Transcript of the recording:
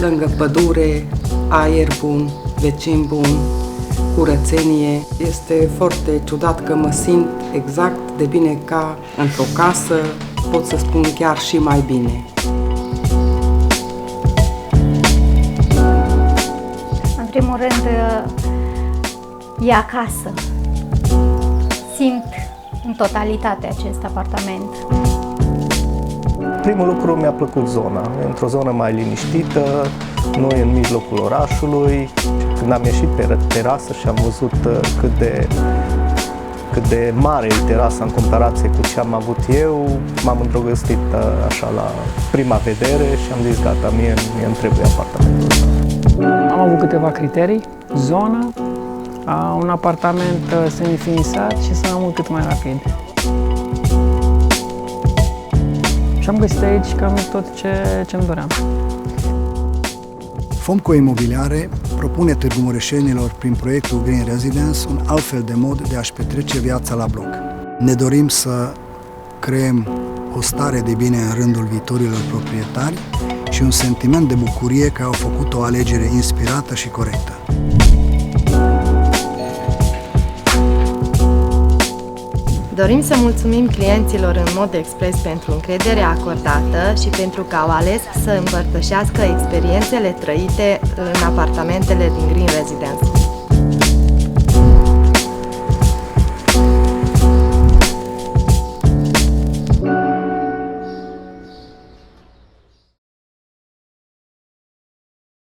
lângă pădure, aer bun, vecini buni, curățenie. Este foarte ciudat că mă simt exact de bine ca într-o casă, pot să spun chiar și mai bine. În primul rând, e acasă. Simt în totalitate acest apartament. Primul lucru, mi-a plăcut zona. E într-o zonă mai liniștită, nu e în mijlocul orașului. Când am ieșit pe terasă și am văzut cât de mare e terasa în comparație cu ce am avut eu, m-am îndrăgostit așa la prima vedere și am zis gata, mie îmi trebuie apartamentul ăsta. Am avut câteva criterii: zonă, un apartament semifinisat și să mă mut cât mai rapid. Și am găsit aici cam tot ce-mi doream. Fomco Imobiliare propune Târgu Mureșenilor, prin proiectul Green Residence, un alt fel de mod de a-și petrece viața la bloc. Ne dorim să creăm o stare de bine în rândul viitorilor proprietari și un sentiment de bucurie că au făcut o alegere inspirată și corectă. Dorim să mulțumim clienților în mod expres pentru încrederea acordată și pentru că au ales să împărtășească experiențele trăite în apartamentele din Green Residence.